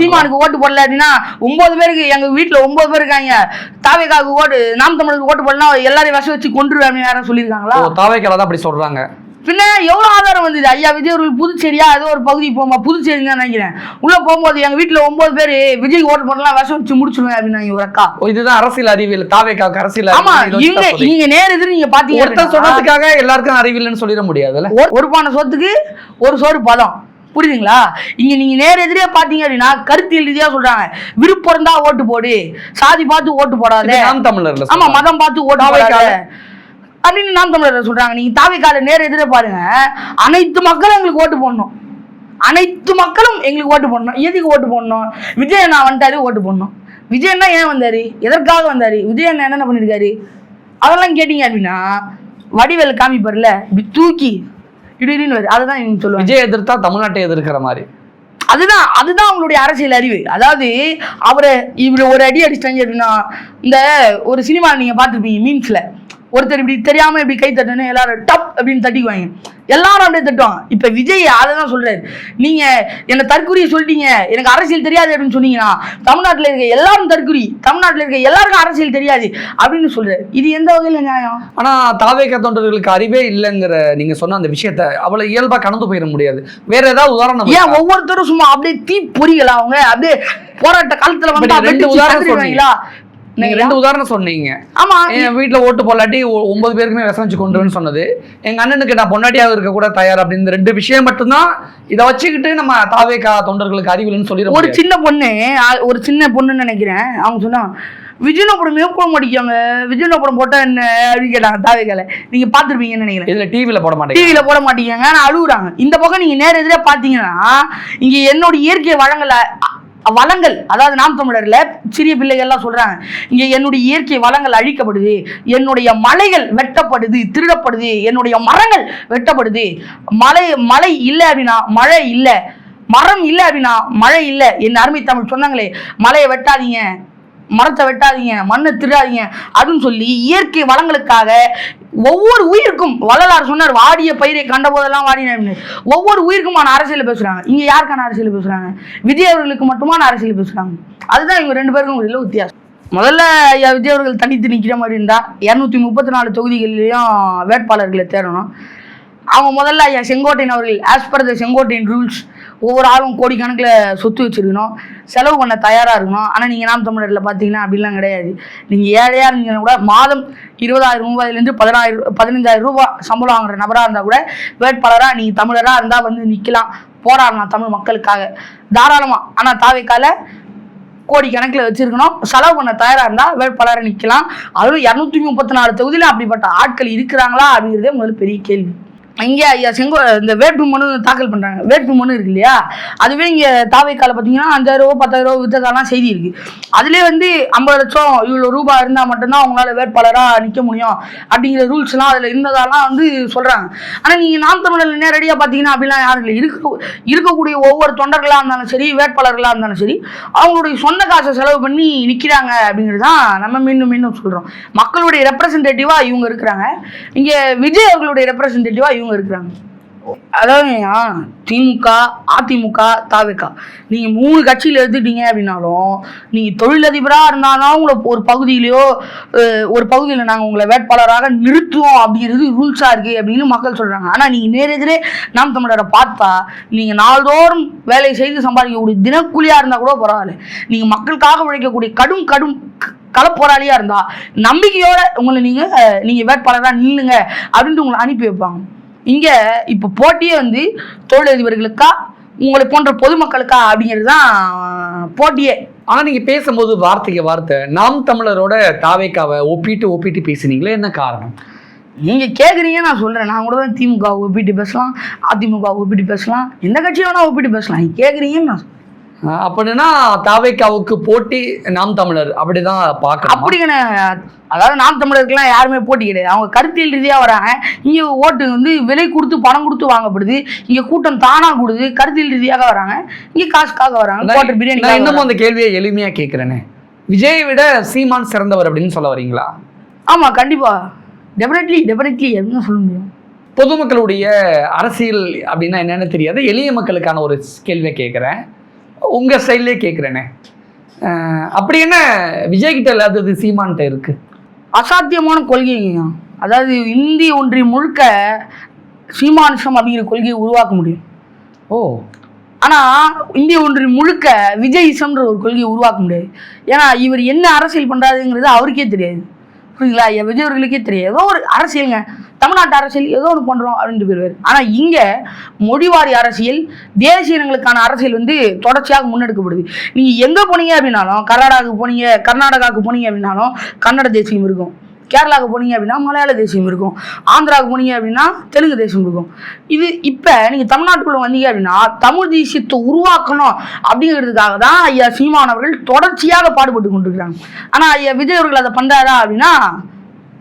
சீமானுக்கு ஓட்டு போடல அப்படின்னா 9 பேருக்கு, எங்க வீட்டுல 9 பேர் இருக்காங்க, தாவேக்காவுக்கு ஓட்டு நாம் தமிழருக்கு ஓட்டு போடலாம் எல்லாரையும் விஷம் வச்சு கொண்டுருவேன் யாரும் சொல்லியிருக்காங்களா? தாவேக்கால தான் அப்படி சொல்றாங்க. பின்ன எவ்வளவு ஆதாரம் வந்தது? ஐயா விஜய் அவர்கள் புதுச்சேரியா ஏதோ ஒரு பகுதி போமா, புதுச்சேரி தான் நினைக்கிறேன். உள்ள போகும்போது எங்க வீட்டுல 9 பேர் விஜய் ஓட்டு போடலாம் விஷம் வச்சு முடிச்சுடுவேன் அப்படின்னு ஒரு அக்கா. இதுதான் அரசியல் அறிவியல், தாவேக்காவுக்கு அரசியல். ஆமா, இங்க நேர் எதிர் நீங்க பாத்தீங்க. ஒருத்தர் சொன்னதுக்காக எல்லாருக்கும் அறிவியல்னு சொல்லிட முடியாதுல்ல. ஒரு பானை சொத்துக்கு ஒரு சோறு பதம், புரியுதுங்களா? இங்க நீங்க நேர் எதிரே பாத்தீங்க அப்படின்னா கருத்தியல் ரீதியா சொல்றாங்க, விருப்பம் இருந்தா ஓட்டு போடு, சாதி பார்த்து ஓட்டு போடாத. நாம் தமிழர்ல ஆமா, மதம் பார்த்து ஓட்டு போடாத அப்படின்னு நாம் தமிழர் சொல்றாங்க. நீங்க தாவேக்கால நேர் எதிரே பாருங்க, அனைத்து மக்களும் எங்களுக்கு ஓட்டு போடணும், அனைத்து மக்களும் எங்களுக்கு ஓட்டு போடணும். எதுக்கு ஓட்டு போடணும்? விஜய் அண்ணா வந்துட்டாரு, ஓட்டு போடணும். விஜய் அண்ணா ஏன் வந்தாரு, எதற்காக வந்தாரு, விஜய் அண்ணா என்னென்ன பண்ணிருக்காரு, அதெல்லாம் கேட்டீங்க அப்படின்னா வடிவேல் காமிப்பார்ல, இப்படி தூக்கி இடின்னு வரு. அதுதான் இவங்க சொல்லுவாங்க, விஜய் எதிர்த்தா தமிழ்நாட்டை எதிர்க்கிற மாதிரி. அதுதான் அவங்களுடைய அரசியல் அறிவு. அதாவது இவர் ஒரு அடி அடிச்சிட்டாங்க அப்படின்னா, இந்த ஒரு சினிமா நீங்க பார்த்துருப்பீங்க மீம்ஸ்ல, ஒருத்தர் இப்படி தெரியாம இப்படி கை தட்டுன்னு எல்லாரும் டப் அப்படின்னு தட்டிக்குவாங்க, எல்லாரும் அப்படியே தட்டுவாங்க. இப்ப விஜய் அதை தான் சொல்றாரு, நீங்க என்ன தற்குறியை சொல்லிட்டீங்க, எனக்கு அரசியல் தெரியாது அப்படின்னு சொன்னீங்கன்னா தமிழ்நாட்டில் இருக்க எல்லாரும் தற்குறி, தமிழ்நாட்டில் இருக்க எல்லாருக்கும் அரசியல் தெரியாது அப்படின்னு சொல்றாரு. இது எந்த வகையில நியாயம்? ஆனா தாவேக்கா தொண்டர்களுக்கு அறிவே இல்லைங்கிற நீங்க சொன்ன அந்த விஷயத்த அவ்வளவு இயல்பா கடந்து போயிட முடியாது. வேற ஏதாவது உதாரணம்? ஏன் ஒவ்வொருத்தரும் சும்மா அப்படியே தீ பொறிகளா, அவங்க அப்படியே போராட்ட காலத்துல வந்து 2 உதாரணம் சொன்னீங்களா? நீங்க 2 உதாரணம் சொன்னீங்க. ஆமா, என் வீட்டுல ஓட்டு போலாட்டி 9 பேருக்குமே விஷம் வச்சு கொண்டுன்னு சொன்னது, எங்க அண்ணனுக்கு நான் பொன்னாட்டியாக இருக்க கூட தயார் அப்படின்னு 2 விஷயம் மட்டும்தான். இதை வச்சுக்கிட்டு நம்ம தாவேக்கா தொண்டர்களுக்கு அறிவில்லைன்னு சொல்லிடுறோம். ஒரு சின்ன பொண்ணுன்னு நினைக்கிறேன், அவங்க சொன்னாங்க விஜயன படம் போட மாட்டேங்காங்க, விஜயன படம் போட்டா என்ன அப்படின்னு கேட்டாங்க தாவேக்கால. நீங்க பாத்துருப்பீங்கன்னு நினைக்கிறேன். இதுல டிவில போட மாட்டேங்க, ஆனா அழுகுறாங்க. இந்த பக்கம் நீங்க நேர எதிரே பாத்தீங்கன்னா இங்க என்னோட இயற்கை வளங்கள், அதாவது நாம் தமிழர்ல சிறிய பிள்ளைகள் எல்லாம் சொல்றாங்க, இங்க என்னுடைய இயற்கை வளங்கள் அழிக்கப்படுது, என்னுடைய மலைகள் வெட்டப்படுது, திருடப்படுது, என்னுடைய மரங்கள் வெட்டப்படுது. மலை இல்லை அப்படின்னா மழை இல்லை, மரம் இல்லை அப்படின்னா மழை இல்லை. என் அருமை தமிழ் சொன்னாங்களே, மலையை வெட்டாதீங்க, மரத்தை வெட்டாதீங்க, மண்ணை திருடாதீங்க அப்படின்னு சொல்லி இயற்கை வளங்களுக்காக ஒவ்வொரு உயிருக்கும், வள்ளலார் சொன்னார், வாடிய பயிரை கண்ட போதெல்லாம் வாடின, ஒவ்வொரு உயிருக்குமான அரசியல் பேசுறாங்க. இங்க யாருக்கான அரசியல் பேசுறாங்க? விஜய் அவர்களுக்கு மட்டுமான அரசியல் பேசுறாங்க. அதுதான் இவங்க 2 பேருக்கும் இடையில வித்தியாசம். முதல்ல விஜய் அவர்கள் தனித்து நிற்கிற மாதிரி இருந்தா 234 தொகுதிகளிலையும் வேட்பாளர்களை தேடணும். அவங்க முதல்ல ஐயா செங்கோட்டையன் அவர்கள் as per the Sengottaiyan rules ஒவ்வொரு ஆளும் கோடிக்கணக்கில் சொத்து வச்சுருக்கணும், செலவு பண்ண தயாராக இருக்கணும். ஆனால் நீங்கள் நாம் தமிழரில் பார்த்தீங்கன்னா அப்படிலாம் கிடையாது. நீங்கள் ஏழையாக இருந்தீங்கன்னா கூட மாதம் 20,000 ரூபாயிலேருந்து 15,000 ரூபாய் சம்பளம் வாங்குற நபராக இருந்தால் கூட வேட்பாளராக நீங்கள் தமிழராக இருந்தால் வந்து நிற்கலாம், போராடலாம் தமிழ் மக்களுக்காக தாராளமாக. ஆனால் தாவேக்கால கோடி கணக்கில் வச்சிருக்கணும், செலவு பண்ண தயாராக இருந்தால் வேட்பாளராக நிற்கலாம். அதுவும் 234 தொகுதியில் அப்படிப்பட்ட ஆட்கள் இருக்கிறாங்களா அப்படிங்கிறதே முதல்ல பெரிய கேள்வி. இங்கே ஐயா இந்த வேட்பு மனு தாக்கல் பண்ணுறாங்க, வேட்பு மனு இருக்கு இல்லையா, அதுவே இங்கே தாவேக்கால பார்த்தீங்கன்னா 5,000 10,000 வித்ததெல்லாம் செய்தி இருக்குது. அதுலேயே வந்து 50 லட்சம் இவ்வளோ ரூபாய் இருந்தால் மட்டும்தான் அவங்களால வேட்பாளராக நிற்க முடியும் அப்படிங்கிற ரூல்ஸ்லாம் அதில் இருந்ததெல்லாம் வந்து சொல்கிறாங்க. ஆனால் நீங்கள் நாம் தமிழர் நேரடியாக பார்த்தீங்கன்னா அப்படிலாம் யாரும் இல்லை. இருக்கக்கூடிய ஒவ்வொரு தொண்டர்களாக இருந்தாலும் சரி, வேட்பாளர்களாக இருந்தாலும் சரி, அவங்களுடைய சொந்த காசை செலவு பண்ணி நிற்கிறாங்க அப்படிங்கிறது தான் நம்ம மீண்டும் சொல்கிறோம். மக்களுடைய ரெப்ரசன்டேட்டிவாக இவங்க இருக்கிறாங்க, இங்கே விஜய் அவர்களுடைய ரெப்ரசன்டேட்டிவாக இவங்க இருக்கிறாங்க. அதாவது திமுக, அதிமுக, தாவேக்கா, நீங்க 3 கட்சியில எடுத்துட்டீங்க அப்படின்னாலும், நீங்க தொழிலதிபரா இருந்தாலும் உங்களை ஒரு பகுதியில் நாங்க உங்களை வேட்பாளராக நிறுத்துவோம் அப்படிங்கிறது ரூல்ஸா இருக்கு அப்படின்னு மக்கள் சொல்றாங்க. ஆனா நீங்க நேரெதிரே நாம் தமிழரை பார்த்தா, நீங்க நாள்தோறும் வேலை செய்து சம்பாதிக்கக்கூடிய தினக்கூலியா இருந்தா கூட பரவாயில்ல, நீங்க மக்களுக்காக உழைக்கக்கூடிய கடும் களப்போராளியா இருந்தா நம்பிக்கையோட உங்களை நீங்க வேட்பாளராக நில்லுங்க அப்படின்ட்டு உங்களை அனுப்பி வைப்பாங்க. இங்க இப்ப போட்டியே வந்து தொழிலதிபர்களுக்கா உங்களை போன்ற பொதுமக்களுக்கா அப்படிங்கிறது தான் போட்டியே. ஆனா நீங்க பேசும்போது வார்த்தைக்கு வார்த்தை நாம் தமிழரோட தாவேக்காவை ஒப்பிட்டு பேசுனீங்களே, என்ன காரணம்? நீங்க கேக்குறீங்க, நான் சொல்றேன். நான் கூட தான் திமுக ஒப்பிட்டு பேசலாம், அதிமுக ஒப்பிட்டு பேசலாம், எந்த கட்சியை வேணா ஒப்பிட்டு பேசலாம். நீங்க கேக்குறீங்கன்னு நான் அப்படின்னா தாவேக்காவுக்கு போட்டி நாம் தமிழர் அப்படிதான் பார்க்கணும். அப்படிங்கண்ணே, அதாவது நாம் தமிழருக்குலாம் யாருமே போட்டி கிடையாது. அவங்க கருத்தியல் ரீதியாக வராங்க. இங்கே ஓட்டு வந்து விலை கொடுத்து பணம் கொடுத்து வாங்கப்படுது, இங்கே கூட்டம் தானா கொடுது, கருத்தியல் ரீதியாக வராங்க, இங்கே காசுக்காக வராங்க. பிரியாணி. நான் இன்னமும் அந்த கேள்வியை எளிமையாக கேட்குறேனே, விஜயை விட சீமான் சிறந்தவர் அப்படின்னு சொல்ல வரீங்களா? ஆமாம், கண்டிப்பாக, டெஃபினெட்லி அப்படின்னு சொல்ல முடியும். பொதுமக்களுடைய அரசியல் அப்படின்னா என்னென்னு தெரியாது, எளிய மக்களுக்கான ஒரு கேள்வியை கேட்குறேன், உங்கள் ஸ்டைல்லே கேட்குறேனே. அப்படி என்ன விஜய்கிட்ட இல்லாதது சீமான்கிட்ட இருக்கு? அசாத்தியமான கொள்கைங்க. அதாவது இந்திய ஒன்றியம் முழுக்க சீமானிசம் அப்படிங்கிற கொள்கையை உருவாக்க முடியும். ஓ, ஆனால் இந்திய ஒன்றியம் முழுக்க விஜயிசம்ன்ற ஒரு கொள்கையை உருவாக்க முடியாது. ஏன்னா இவர் என்ன அரசியல் பண்ணுறாருங்கிறது அவருக்கே தெரியாது. புரியுங்களா? ஐயா விஜய் அவர்களுக்கே தெரியாது. ஏதோ ஒரு அரசியலுங்க, தமிழ்நாட்டு அரசியல் ஏதோ ஒன்று பண்ணுறோம் அப்படின்ட்டு போயிடுவார். ஆனால் இங்கே மொழிவாரி அரசியல், தேசிய இனங்களுக்கான அரசியல் வந்து தொடர்ச்சியாக முன்னெடுக்கப்படுது. நீங்கள் எங்கே போனீங்க அப்படின்னாலும், கர்நாடகாவுக்கு போனீங்க அப்படின்னாலும் கன்னட தேசியம் இருக்கும். கேரளாவுக்கு போனீங்க அப்படின்னா மலையாள தேசியம் இருக்கும். ஆந்திராவுக்கு போனீங்க அப்படின்னா தெலுங்கு தேசியம் இருக்கும். இது இப்போ நீங்கள் தமிழ்நாட்டுக்குள்ளே வந்தீங்க அப்படின்னா தமிழ் தேசியத்தை உருவாக்கணும் அப்படிங்கிறதுக்காக தான் ஐயா சீமான் அவர்கள் தொடர்ச்சியாக பாடுபட்டு கொண்டிருக்கிறாங்க. ஆனால் ஐயா விஜய் அவர்கள் அதை பண்ணுறாரா அப்படின்னா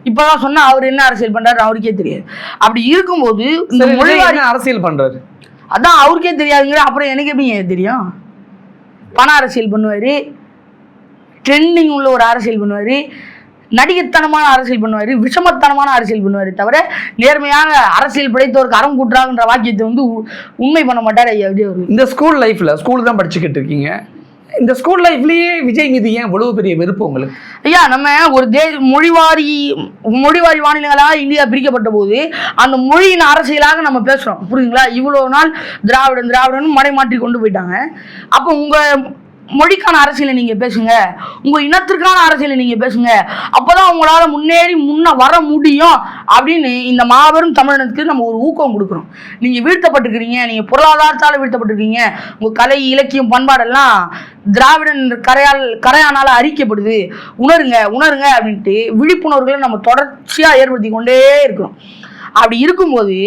இப்போதான் சொன்னால் அவர் என்ன அரசியல் பண்ணுறாரு அவருக்கே தெரியாது. அப்படி இருக்கும்போது இந்த மொழிவாரி அரசியல் பண்ணுறாரு அதான் அவருக்கே தெரியாதுங்கிற. அப்புறம் எனக்கு எப்படி தெரியும்? பண அரசியல் பண்ணுவார், ட்ரெண்டிங் உள்ள ஒரு அரசியல் பண்ணுவார், நடிகத்தனமான அரசியல் பண்ணுவார், விஷமத்தனமான அரசியல் பண்ணுவார். தவிர நேர்மையாக அரசியல் படைத்தவருக்கு அறம் கூட்டுறாங்கன்ற வாக்கியத்தை வந்து உண்மை பண்ண மாட்டார் ஐயா விஜய் அவர்கள். இந்த ஸ்கூல் தான் படிச்சுக்கிட்டு இருக்கீங்க. இந்த ஸ்கூல் லைஃப்லேயே விஜய் மீது ஏன் இவ்வளவு பெரிய வெறுப்பு உங்களுக்கு? ஐயா நம்ம ஒரு மொழிவாரி மாநிலங்களாக இந்தியா பிரிக்கப்பட்ட போது அந்த மொழியின் அரசியலாக நம்ம பேசுகிறோம். புரியுதுங்களா? இவ்வளோ நாள் திராவிடன் மடைமாற்றி கொண்டு போயிட்டாங்க. அப்போ உங்கள் மொழிக்கான அரசியலை நீங்கள் பேசுங்க, உங்கள் இனத்திற்கான அரசியலை நீங்கள் பேசுங்க, அப்போ தான் உங்களால் முன்ன வர முடியும் அப்படின்னு இந்த மாபெரும் தமிழினத்துக்கு நம்ம ஒரு ஊக்கம் கொடுக்குறோம். நீங்கள் வீழ்த்தப்பட்டிருக்கிறீங்க, நீங்கள் பொருளாதாரத்தால் வீழ்த்தப்பட்டிருக்கீங்க, உங்கள் கலை இலக்கியம் பண்பாடெல்லாம் திராவிடன் கரையானால் அரிக்கப்படுது, உணருங்க அப்படின்ட்டு விழிப்புணர்வுகளை நம்ம தொடர்ச்சியாக ஏற்படுத்தி கொண்டே இருக்கிறோம். அப்படி இருக்கும்போது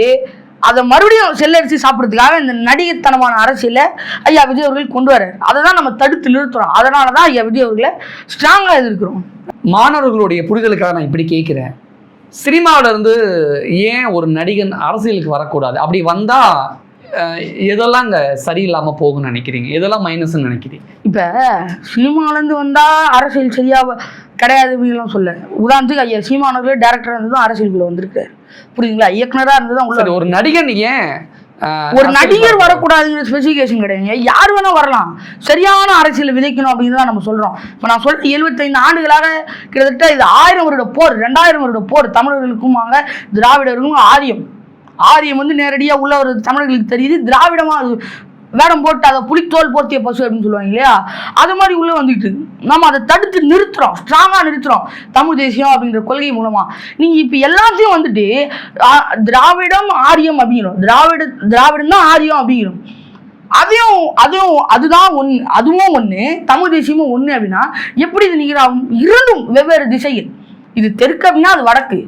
அதை மறுபடியும் செல்லரிசி சாப்பிட்றதுக்காக இந்த நடிகத்தனமான அரசியலை ஐயா விஜய் அவர்கள் கொண்டு வர்றாரு. அதை தான் நம்ம தடுத்து நிறுத்துறோம். அதனால தான் ஐயா விஜய் அவர்களை ஸ்ட்ராங்காக எதிர்க்கிறோம். மாணவர்களுடைய புரிதலுக்காக நான் இப்படி கேட்குறேன், சினிமாவிலேருந்து ஏன் ஒரு நடிகன் அரசியலுக்கு வரக்கூடாது? அப்படி வந்தால் எதெல்லாம் இங்கே சரியில்லாமல் போகும்னு நினைக்கிறீங்க? எதெல்லாம் மைனஸ்ன்னு நினைக்கிறீங்க? இப்போ சினிமாலேருந்து வந்தால் அரசியல் சரியாக கிடையாது அப்படின்லாம் சொல்ல. உதாரணத்துக்கு ஐயா சீமானவர்கள் டேரக்டராக இருந்து தான் அரசியலுக்குள்ள வந்திருக்காரு. புரியுதுங்களா? இயக்குனராக இருந்து தான் உள்ள. ஒரு நடிகன் ஏன் ஒரு நடிகர் வரக்கூடாதுங்கிற ஸ்பெசிஃபிகேஷன் கிடையாதுங்க. யார் வேணா வரலாம், சரியான அரசியலை விதைக்கணும் அப்படின்னு தான் நம்ம சொல்கிறோம். இப்போ நான் சொல்லிட்டு 75 ஆண்டுகளாக கிட்டத்தட்ட இது 1000 வருட போர், 2000 வருட போர். தமிழர்களுக்கும் திராவிடருக்கும் ஆரியம் வந்து நேரடியாக உள்ள ஒரு தமிழர்களுக்கு தெரியுது. திராவிடமாக அது வேடம் போட்டு அதை புலித்தோல் போர்த்திய பசு அப்படின்னு சொல்லுவாங்க இல்லையா? அது மாதிரி உள்ளே வந்துக்கிட்டு நம்ம அதை தடுத்து நிறுத்துகிறோம், ஸ்ட்ராங்காக நிறுத்துகிறோம் தமிழ் தேசியம் அப்படிங்கிற கொள்கை மூலமாக. நீங்கள் இப்போ எல்லாத்தையும் வந்துட்டு திராவிடம் ஆரியம் அப்படிங்கிறோம், திராவிடம் தான் ஆரியம் அப்படிங்கிறோம். அதுவும் ஒன்று, தமிழ் தேசியமும் ஒன்று அப்படின்னா எப்படி இது நிகழாகும்? இரண்டும் வெவ்வேறு திசைகள். இது தெற்கு அப்படின்னா அது வடக்கு.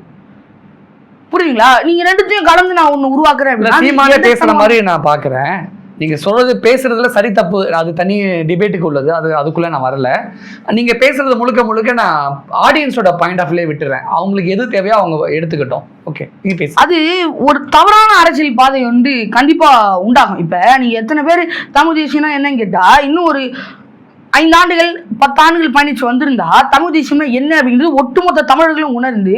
புரியுதுங்களா? நீங்கள் ரெண்டுத்தையும் கலந்து நான் ஒன்று உருவாக்குறேன் அப்படின்னா பேசுகிற மாதிரி நான் பார்க்குறேன். நீங்கள் சொல்கிறது பேசுகிறதுல சரி தப்பு அது தனி டிபேட்டுக்கு உள்ளது, அதுக்குள்ளே நான் வரல. நீங்கள் பேசுகிறது முழுக்க நான் ஆடியன்ஸோட பாயிண்ட் ஆஃப் வியூ விட்டுறேன். அவங்களுக்கு எது தேவையோ அவங்க எடுத்துக்கிட்டோம். ஓகே, நீங்கள் பேசு. அது ஒரு தவறான அரசியல் பாதை வந்து கண்டிப்பாக உண்டாகும். இப்போ நீங்கள் எத்தனை பேர் தமிழ் தேசியம்னா என்னன்னு கேட்டால், இன்னும் ஒரு 5 ஆண்டுகள் 10 ஆண்டுகள் பயணிச்சு வந்திருந்தா தமிழ் தேசியம்னா என்ன அப்படிங்கிறது ஒட்டுமொத்த தமிழர்களும் உணர்ந்து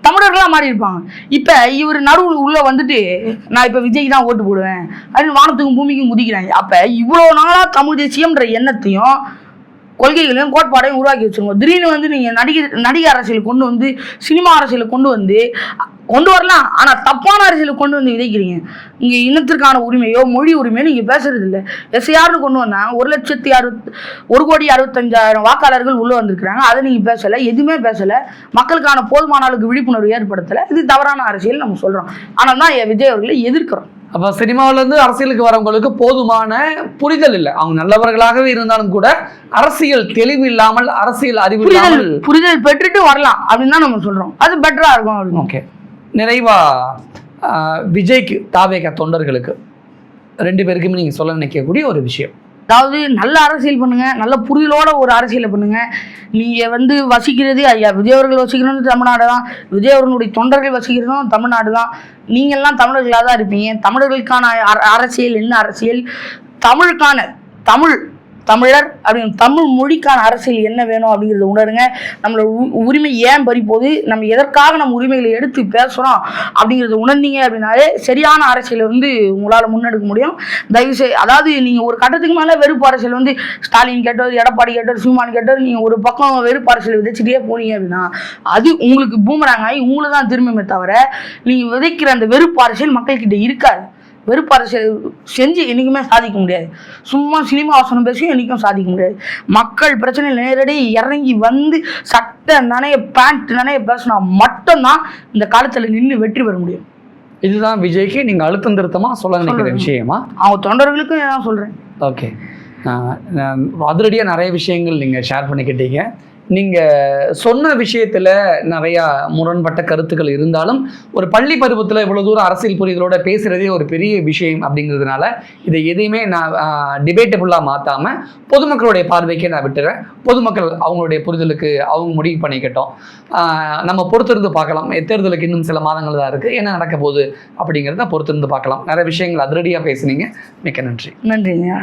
தமிழர்களாக மாறி இருப்பாங்க. இப்போ இவர் நடுவில் உள்ள வந்துட்டு நான் இப்போ விஜய்க்கு தான் ஓட்டு போடுவேன் அப்படின்னு வானத்துக்கும் பூமிக்கும் குதிக்கிறாங்க. அப்போ இவ்வளோ நாளாக தமிழ் தேசியம்ன்ற எண்ணத்தையும் கொள்கைகளையும் கோட்பாடையும் உருவாக்கி வச்சுருக்கோம். திடீர்னு வந்து நீங்கள் நடிகை அரசியல் கொண்டு வந்து, சினிமா அரசியலை கொண்டு வரலாம், ஆனால் தப்பான அரசியலை கொண்டு வந்து விதைக்கிறீங்க. இங்கே இனத்திற்கான உரிமையோ மொழி உரிமையோ நீங்கள் பேசுறது இல்லை. எஸ்ஐஆர்னு கொண்டு வந்தால் 1,65,000 வாக்காளர்கள் உள்ளே வந்திருக்கிறாங்க. அதை நீங்கள் பேசலை, எதுவுமே பேசலை, மக்களுக்கான போதுமான அளவுக்கு விழிப்புணர்வு ஏற்படுத்தலை. இது தவறான அரசியல் நம்ம சொல்கிறோம். ஆனால் தான் விஜய் அவர்களை எதிர்க்கிறோம். அப்போ சினிமாவிலேருந்து அரசியலுக்கு வரவங்களுக்கு போதுமான புரிதல் இல்லை. அவங்க நல்லவர்களாகவே இருந்தாலும் கூட அரசியல் தெளிவு இல்லாமல், அரசியல் அறிவு புரிதல் பெற்றுட்டு வரலாம் அப்படின்னு தான் நம்ம சொல்கிறோம். அது பெட்டராக இருக்கும் அப்படின்னு. ஓகே, நிறைவா விஜய்க்கு தாவேகா தொண்டர்களுக்கு 2 பேருக்குமே நீங்கள் சொல்ல நினைக்கக்கூடிய ஒரு விஷயம். அதாவது நல்ல அரசியல் பண்ணுங்க, நல்ல புரிதலோட ஒரு அரசியலை பண்ணுங்க. நீங்கள் வந்து வசிக்கிறது ஐயா விஜய் அவர்கள் வசிக்கிறதும் தமிழ்நாடு தான், விஜய் அவர்களுடைய தொண்டர்கள் வசிக்கிறதும் தமிழ்நாடு தான். நீங்கள்லாம் தமிழர்களாக தான் இருப்பீங்க. தமிழர்களுக்கான அரசியல் என்ன அரசியல், தமிழ் தமிழர் அப்படின்னு தமிழ் மொழிக்கான அரசியல் என்ன வேணும் அப்படிங்கிறத உணருங்க. நம்மளோட உரிமை ஏன் பறிப்போது, நம்ம எதற்காக நம்ம உரிமைகளை எடுத்து பேசுகிறோம் அப்படிங்கிறத உணர்ந்தீங்க அப்படின்னாலே சரியான அரசியலை வந்து உங்களால் முன்னெடுக்க முடியும். தயவுசெய்து அதாவது நீங்கள் ஒரு கட்டத்துக்கு மேலே வெறுப்பு அரசியல் வந்து ஸ்டாலின் கேட்டவர், எடப்பாடி கேட்டவர், சீமான் கேட்டவர், நீங்கள் ஒரு பக்கம் வெறுப்பு அரசியல் விதைச்சிட்டே போனீங்க அப்படின்னா அது உங்களுக்கு பூமராங் ஆகி உங்களை தான் திரும்புமே தவிர நீங்கள் விதைக்கிற அந்த வெறுப்பு அரசியல் மக்கள்கிட்ட இருக்காது. வெறுப்பு அரசியல் செஞ்சு என்றைக்குமே சாதிக்க முடியாது. சும்மா சினிமா வாசனம் பேசி என்றைக்கும் சாதிக்க முடியாது. மக்கள் பிரச்சனையில் நேரடி இறங்கி வந்து சட்டை நனைய பேண்ட் நனைய பேசினா மட்டும்தான் இந்த காலத்தில் நின்று வெற்றி பெற முடியும். இதுதான் விஜய்க்கு நீங்கள் அழுத்தம் திருத்தமாக சொல்ல நினைக்கிற விஷயமா? அவங்க தொண்டர்களுக்கும் நான் சொல்கிறேன். ஓகே, அதிரடியாக நிறைய விஷயங்கள் நீங்கள் ஷேர் பண்ணிக்கிட்டீங்க. நீங்கள் சொன்ன விஷயத்தில் நிறையா முரண்பட்ட கருத்துக்கள் இருந்தாலும் ஒரு பள்ளி பருவத்தில் இவ்வளோ தூரம் அரசியல் புரிதலோட பேசுகிறதே ஒரு பெரிய விஷயம் அப்படிங்கிறதுனால இதை எதையுமே நான் டிபேட்டபுளாக மாற்றாமல் பொதுமக்களுடைய பார்வைக்கே நான் விட்டுறேன். பொதுமக்கள் அவங்களுடைய புரிதலுக்கு அவங்க முடிவு பண்ணிக்கிட்டோம். நம்ம பொறுத்திருந்து பார்க்கலாம். தேர்தலுக்கு இன்னும் சில மாதங்கள் தான் இருக்குது, என்ன நடக்க போகுது அப்படிங்கிறத பொறுத்திருந்து பார்க்கலாம். நிறைய விஷயங்கள் அதிரடியாக பேசுனீங்க. மிக்க நன்றி. நன்றிங்க.